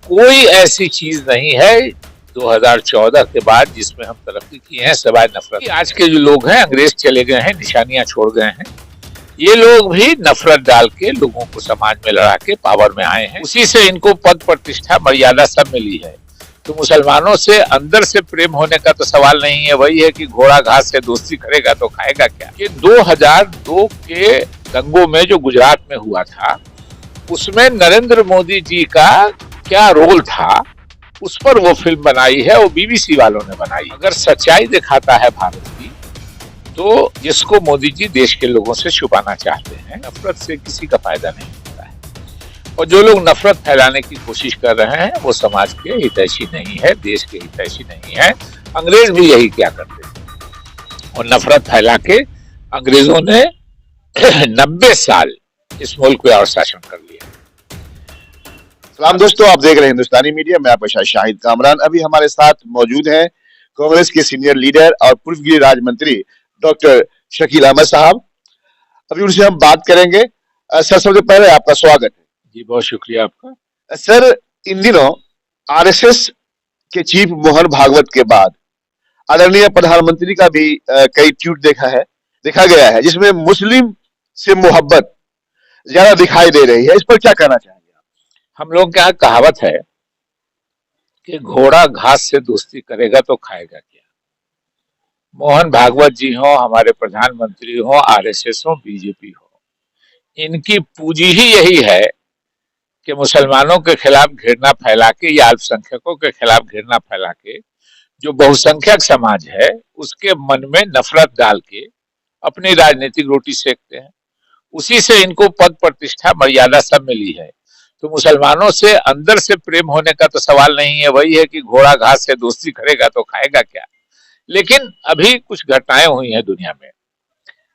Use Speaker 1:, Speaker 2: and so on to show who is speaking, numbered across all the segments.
Speaker 1: कोई ऐसी चीज नहीं है 2014 के बाद जिसमें हम तरक्की की है सिवाय नफरत। आज के जो लोग हैं, अंग्रेज चले गए हैं, निशानियां छोड़ गए हैं, ये लोग भी नफरत डाल के लोगों को समाज में लड़ा के पावर में आए हैं। उसी से इनको पद प्रतिष्ठा मर्यादा सब मिली है। तो मुसलमानों से अंदर से प्रेम होने का तो सवाल नहीं है। वही है कि घोड़ा घास से दोस्ती करेगा तो खाएगा क्या। कि 2002 के दंगों में जो गुजरात में हुआ था, उसमें नरेंद्र मोदी जी का क्या रोल था, उस पर वो फिल्म बनाई है। वो बीबीसी वालों ने बनाई। अगर सच्चाई दिखाता है भारत की, तो जिसको मोदी जी देश के लोगों से छुपाना चाहते हैं, नफरत से किसी का फायदा नहीं होता है। और जो लोग नफरत फैलाने की कोशिश कर रहे हैं, वो समाज के हितैषी नहीं है, देश के हितैषी नहीं है। अंग्रेज भी यही क्या करते थे, और नफरत फैला के अंग्रेजों ने 90 साल इस मुल्क पे और शासन कर लिया।
Speaker 2: सलाम दोस्तों, आप देख रहे हैं हिंदुस्तानी मीडिया। मैं आपका शायद शाहिद कामरान। अभी हमारे साथ मौजूद हैं कांग्रेस के सीनियर लीडर और पूर्व गृह राज्य मंत्री डॉक्टर शकील अहमद साहब। अभी उनसे हम बात करेंगे। सर, सबसे पहले आपका स्वागत है।
Speaker 1: जी, बहुत शुक्रिया आपका।
Speaker 2: सर, इन दिनों आरएसएस के चीफ मोहन भागवत के बाद आदरणीय प्रधानमंत्री का भी कई ट्वीट देखा गया है, जिसमें मुस्लिम से मोहब्बत ज्यादा दिखाई दे रही है। इस पर क्या कहना चाहेंगे?
Speaker 1: हम लोग के यहाँ कहावत है कि घोड़ा घास से दोस्ती करेगा तो खाएगा क्या। मोहन भागवत जी हो, हमारे प्रधानमंत्री हो, आरएसएस हो, बीजेपी हो, इनकी पूंजी ही यही है कि मुसलमानों के खिलाफ घृणा फैला के या अल्पसंख्यकों के खिलाफ घृणा फैला के जो बहुसंख्यक समाज है उसके मन में नफरत डाल के अपनी राजनीतिक रोटी सेकते हैं। उसी से इनको पद प्रतिष्ठा मर्यादा सब मिली है। तो मुसलमानों से अंदर से प्रेम होने का तो सवाल नहीं है। वही है कि घोड़ा घास से दोस्ती करेगा तो खाएगा क्या। लेकिन अभी कुछ घटनाएं हुई हैं दुनिया में।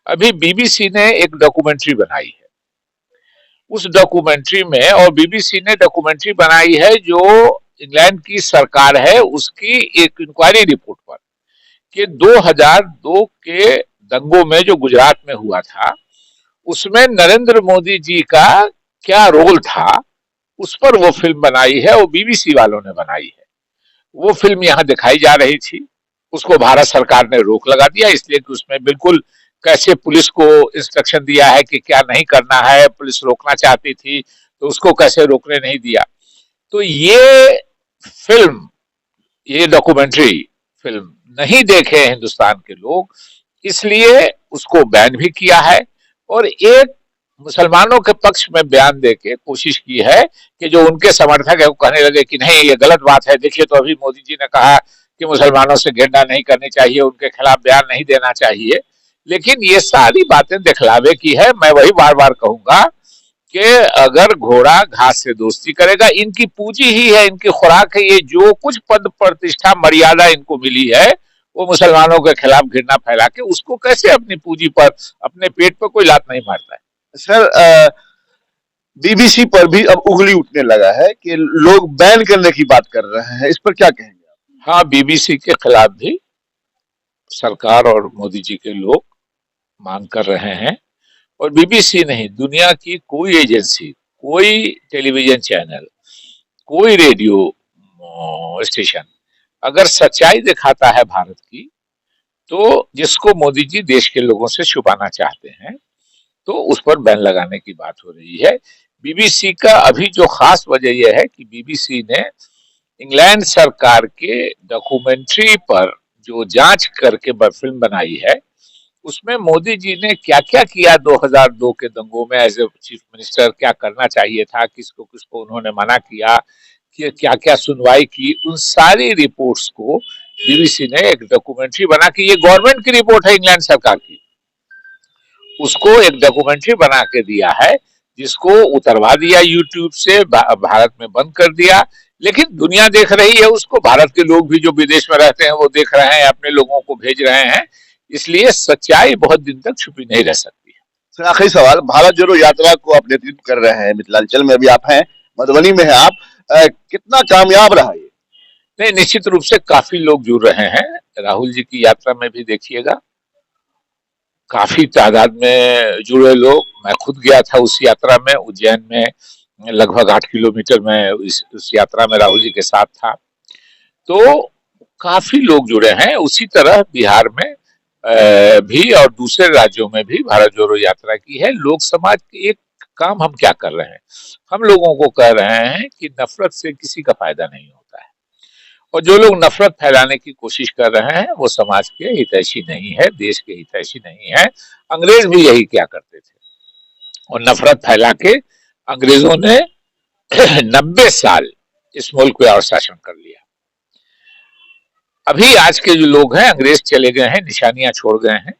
Speaker 1: अभी बीबीसी ने एक डॉक्यूमेंट्री बनाई है। उस डॉक्यूमेंट्री में, और बीबीसी ने डॉक्यूमेंट्री बनाई है जो इंग्लैंड की सरकार है उसकी एक इंक्वायरी रिपोर्ट पर, कि 2002 के दंगों में जो गुजरात में हुआ था, उसमें नरेंद्र मोदी जी का क्या रोल था, उस पर वो फिल्म बनाई है। वो बीबीसी वालों ने बनाई है। वो फिल्म यहाँ दिखाई जा रही थी। उसको भारत सरकार ने रोक लगा दिया, इसलिए कि उसमें बिल्कुल कैसे पुलिस को इंस्ट्रक्शन दिया है कि क्या नहीं करना है। पुलिस रोकना चाहती थी तो उसको कैसे रोकने नहीं दिया। तो ये फिल्म, ये डॉक्यूमेंट्री फिल्म नहीं देखे हिंदुस्तान के लोग, इसलिए उसको बैन भी किया है। और एक मुसलमानों के पक्ष में बयान देके कोशिश की है कि जो उनके समर्थक है वो कहने लगे कि नहीं, ये गलत बात है। देखिए, तो अभी मोदी जी ने कहा कि मुसलमानों से घृणा नहीं करनी चाहिए, उनके खिलाफ बयान नहीं देना चाहिए। लेकिन ये सारी बातें दिखलावे की है। मैं वही बार बार कहूंगा कि अगर घोड़ा घास से दोस्ती करेगा, इनकी पूंजी ही है, इनकी खुराक है। ये जो कुछ पद प्रतिष्ठा मर्यादा इनको मिली है, वो मुसलमानों के खिलाफ घृणा फैला के उसको कैसे अपनी पूंजी पर, अपने पेट पर कोई लात नहीं मारता है।
Speaker 2: सर, बीबीसी पर भी अब उंगली उठने लगा है कि लोग बैन करने की बात कर रहे हैं। इस पर क्या कहेंगे?
Speaker 1: हाँ, बीबीसी के खिलाफ भी सरकार और मोदी जी के लोग मांग कर रहे हैं। और बीबीसी नहीं, दुनिया की कोई एजेंसी, कोई टेलीविजन चैनल, कोई रेडियो स्टेशन अगर सच्चाई दिखाता है भारत की, तो जिसको मोदी जी देश के लोगों से छुपाना चाहते हैं, तो उस पर बैन लगाने की बात हो रही है। बीबीसी का अभी जो खास वजह यह है कि बीबीसी ने इंग्लैंड सरकार के डॉक्यूमेंट्री पर जो जांच करके फिल्म बनाई है, उसमें मोदी जी ने क्या क्या किया 2002 के दंगों में एज ए चीफ मिनिस्टर, क्या करना चाहिए था, किसको किसको उन्होंने मना किया, कि क्या क्या सुनवाई की, उन सारी रिपोर्ट्स को बीबीसी ने एक डॉक्यूमेंट्री बना के, ये गवर्नमेंट की रिपोर्ट है इंग्लैंड सरकार की, उसको एक डॉक्यूमेंट्री बना के दिया है, जिसको उतरवा दिया यूट्यूब से, भारत में बंद कर दिया। लेकिन दुनिया देख रही है उसको, भारत के लोग भी जो विदेश में रहते हैं वो देख रहे हैं, अपने लोगों को भेज रहे हैं। इसलिए सच्चाई बहुत दिन तक छुपी नहीं रह सकती है।
Speaker 2: सर, आखिरी सवाल, भारत जोड़ो यात्रा को आप नेतृत्व कर रहे हैं, मिथिलांचल में अभी आप हैं, मधुबनी में है आप, कितना कामयाब रहा ये?
Speaker 1: नहीं, निश्चित रूप से काफी लोग जुड़ रहे हैं। राहुल जी की यात्रा में भी देखिएगा, काफी तादाद में जुड़े लोग। मैं खुद गया था उस यात्रा में, उज्जैन में लगभग 8 किलोमीटर में इस यात्रा में राहुल जी के साथ था। तो काफी लोग जुड़े हैं। उसी तरह बिहार में भी और दूसरे राज्यों में भी भारत जोड़ो यात्रा की है। लोक समाज के एक काम हम क्या कर रहे हैं, हम लोगों को कह रहे हैं कि नफरत से किसी का फायदा नहीं होता है, और जो लोग नफरत फैलाने की कोशिश कर रहे हैं वो समाज के हितैषी नहीं है, देश के हितैषी नहीं है। अंग्रेज भी यही क्या करते थे, और नफरत फैला के अंग्रेजों ने 90 साल इस मुल्क पे और शासन कर लिया। अभी आज के जो लोग हैं, अंग्रेज चले गए हैं, निशानियां छोड़ गए हैं,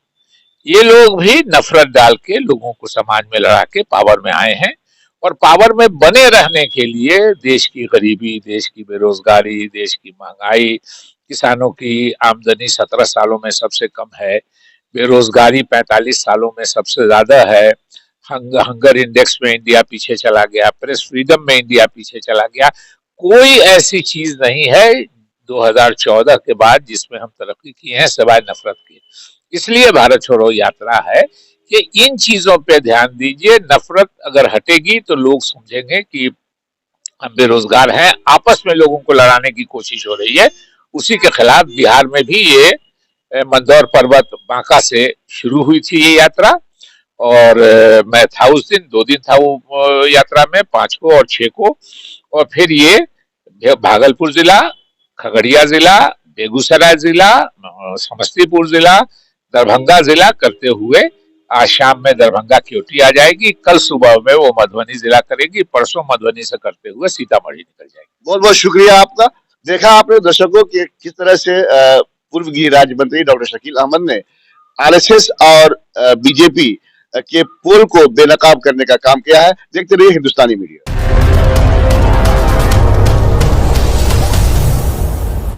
Speaker 1: ये लोग भी नफरत डाल के लोगों को समाज में लड़ा के पावर में आए हैं, और पावर में बने रहने के लिए देश की गरीबी, देश की बेरोजगारी, देश की महंगाई, किसानों की आमदनी 17 सालों में सबसे कम है, बेरोजगारी 45 सालों में सबसे ज्यादा है, हंगर इंडेक्स में इंडिया पीछे चला गया, प्रेस फ्रीडम में इंडिया पीछे चला गया। कोई ऐसी चीज नहीं है 2014 के बाद जिसमें हम तरक्की की है सिवाय नफरत की। इसलिए भारत छोड़ो यात्रा है कि इन चीजों पे ध्यान दीजिए। नफरत अगर हटेगी तो लोग समझेंगे कि हम बेरोजगार हैं, आपस में लोगों को लड़ाने की कोशिश हो रही है। उसी के खिलाफ बिहार में भी ये मंदौर पर्वत बांका से शुरू हुई थी ये यात्रा, और मैं था उस दिन, 2 दिन था वो यात्रा में, 5 को और 6 को। और फिर ये भागलपुर जिला, खगड़िया जिला, बेगूसराय जिला, समस्तीपुर जिला, दरभंगा जिला करते हुए आज शाम में दरभंगा केवटी आ जाएगी, कल सुबह में वो मधुबनी जिला करेगी, परसों मधुबनी से करते हुए सीतामढ़ी निकल जाएगी।
Speaker 2: बहुत बहुत शुक्रिया आपका। देखा आपने दर्शकों कि किस तरह से पूर्व गृह राज्य मंत्री डॉक्टर शकील अहमद ने आरएसएस और बीजेपी के पोल को बेनकाब करने का काम किया है। देखते रहिए हिंदुस्तानी मीडिया।